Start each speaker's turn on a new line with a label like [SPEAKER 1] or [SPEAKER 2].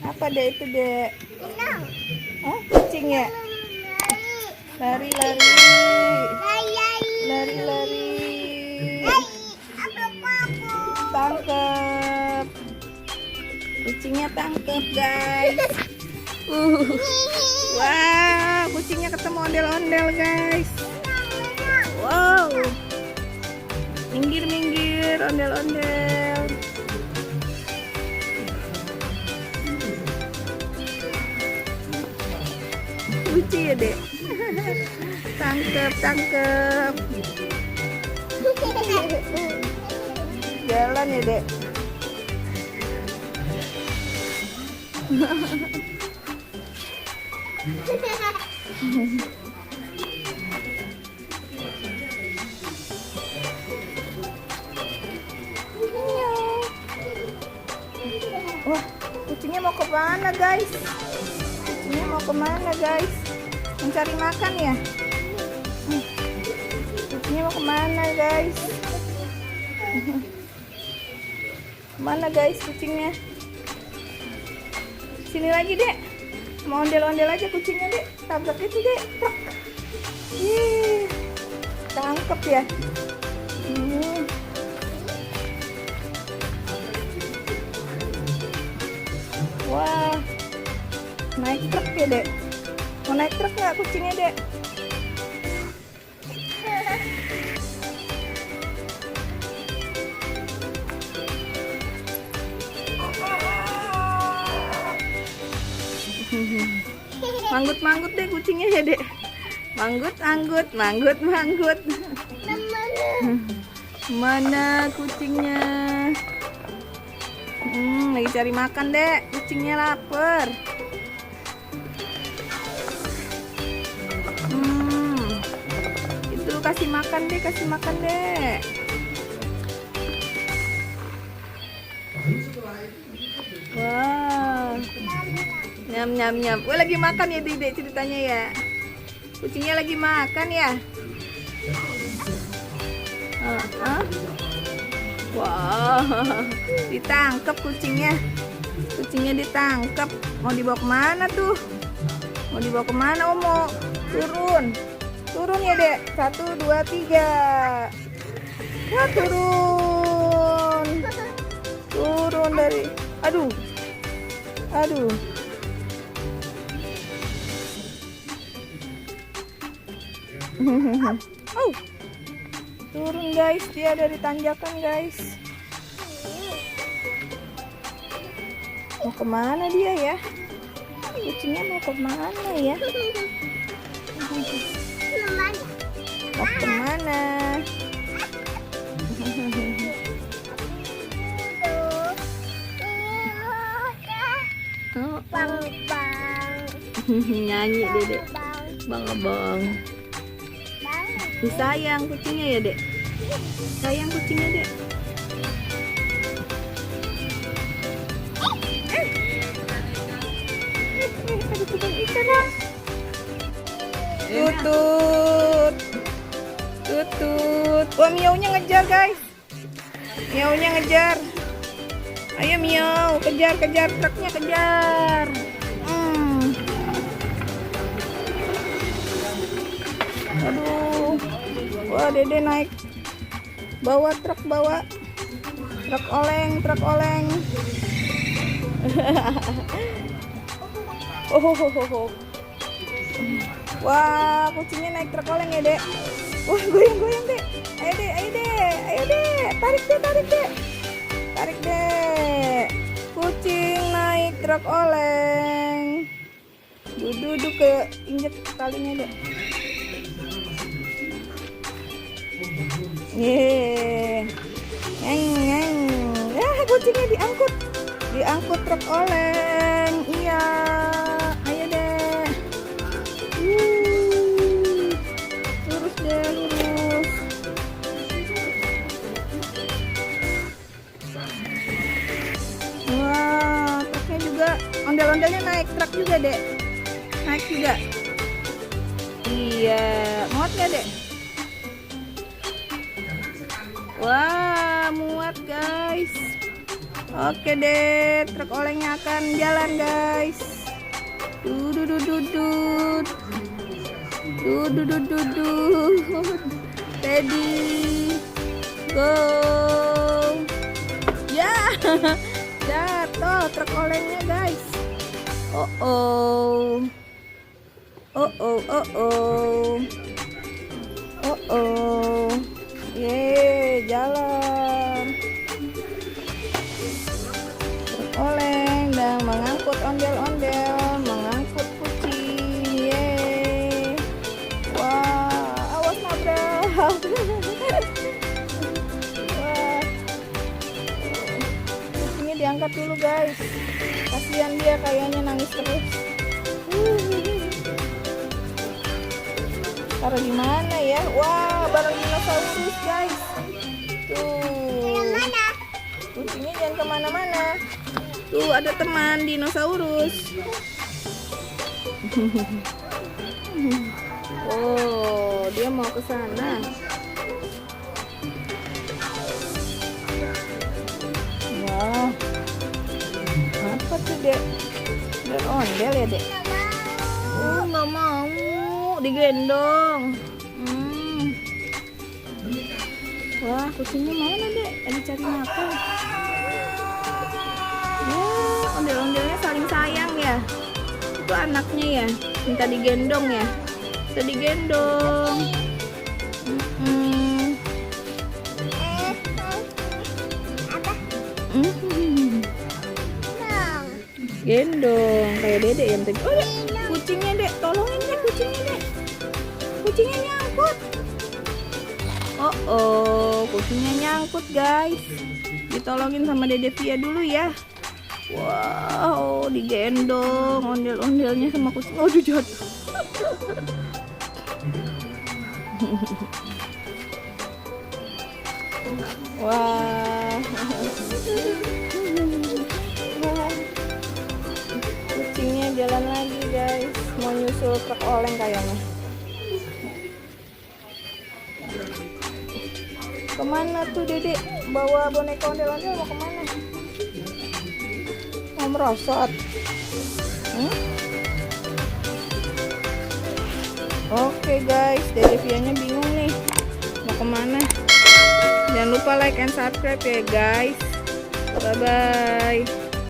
[SPEAKER 1] Apa dek itu dek? Hah? Kucing ya? Lari-lari. Lari-lari. Tangkep. Kucingnya tangkep guys. Wah, kucingnya ketemu ondel-ondel guys. Wow. Minggir-minggir ondel-ondel. Lucu ya dek. Tangkep, tangkep. Jalan ya dek. Wah, kucingnya mau ke mana guys? Kucingnya mau ke mana guys? Mencari makan ya? Kucingnya mau ke mana guys? Mana guys kucingnya? Sini lagi dek. Mau ondel-ondel aja kucingnya dek. Tabrak itu dek. Truk. Ih, tangkep ya. Wah, naik truk ya dek. Mau naik truk nggak kucingnya dek? Manggut-manggut deh kucingnya ya dek. Manggut-anggut, manggut-manggut. Mana kucingnya? Lagi cari makan dek. Kucingnya lapar. Itu kasih makan deh, kasih makan dek. Wah. Nyam nyam nyam. Wah, lagi makan ya dek ceritanya ya. Kucingnya lagi makan ya. Wah, ditangkap kucingnya. Kucingnya ditangkap. Mau dibawa kemana tuh? Mau dibawa kemana Omo? Turun. Turun ya dek. 1, 2, 3. Wah, turun. Turun dari. Aduh. Aduh. Oh, turun guys, dia dari tanjakan guys. Mau kemana dia ya? Kucingnya mau kemana ya? Mau kemana? Nyanyi dedek. Bang abang. Sayang kucingnya ya dek. Sayang kucingnya dek. Ada tukang ikan dong. Tutut. Tutut. Wah, miaunya ngejar guys. Miaunya ngejar. Ayo miau, kejar kejar truknya kejar. Aduh. Wah, dede naik. Bawa truk oleng, truk oleng. Oh. Wah, kucingnya naik truk oleng ya, dek. Wah, goyang-goyang, dek. Ayo, dek, ayo, dek. Ayo, dek. Tarik, dek, tarik, dek. Tarik, dek. Kucing naik truk oleng. Duduk ke injek talinya, dek. Yeay, ngeng. Kucingnya diangkut truk oleng. Iya, ayo deh. Lurus deh, lurus. Wah, truknya juga ondel-ondelnya naik truk juga dek. Naik juga. Iya, muat nggak dek? Wah, muat guys. Oke deh, truk olengnya akan jalan guys. Dududududud. Dududududud. Ready. Go. Ya. Jatuh truk olengnya guys. Oh oh. Oh oh oh oh. Oh oh. Yeay, jalan. Truk oleng dan mengangkut ondel-ondel, mengangkut kucing. Yeay. Wah, awas nabrak. Wah. Kucingnya diangkat dulu guys. Kasihan dia, kayaknya nangis terus. Taruh di mana ya? Wah, barang dinosaurus guys. Tuh. Kucingnya jangan kemana-mana. Tuh ada teman dinosaurus. Oh, dia mau ke sana. Wah, apa tuh dek? Ondel ya dek? Oh, nggak mau digendong. Wah, kucingnya mana dek? Lagi cari makan. Ya, ondel-ondelnya saling sayang ya. Itu anaknya ya, minta digendong ya. Minta digendong. Gendong kayak dedek yang tadi. Oh, dek, kucingnya dek, tolongin dek kucingnya dek. Kucingnya nyangkut. Oh oh, kucingnya nyangkut guys. Ditolongin sama Dede Via dulu ya. Wow, digendong ondel-ondelnya sama kucing. Aduh, jatuh. Wah. Kucingnya jalan lagi guys. Mau nyusul truk oleng kayaknya. Kemana tuh dedek? Bawa boneka ondel-ondel mau kemana? Mau merosot? Oke guys, Dede Via-nya bingung nih mau kemana. Jangan lupa like and subscribe ya guys. Bye bye.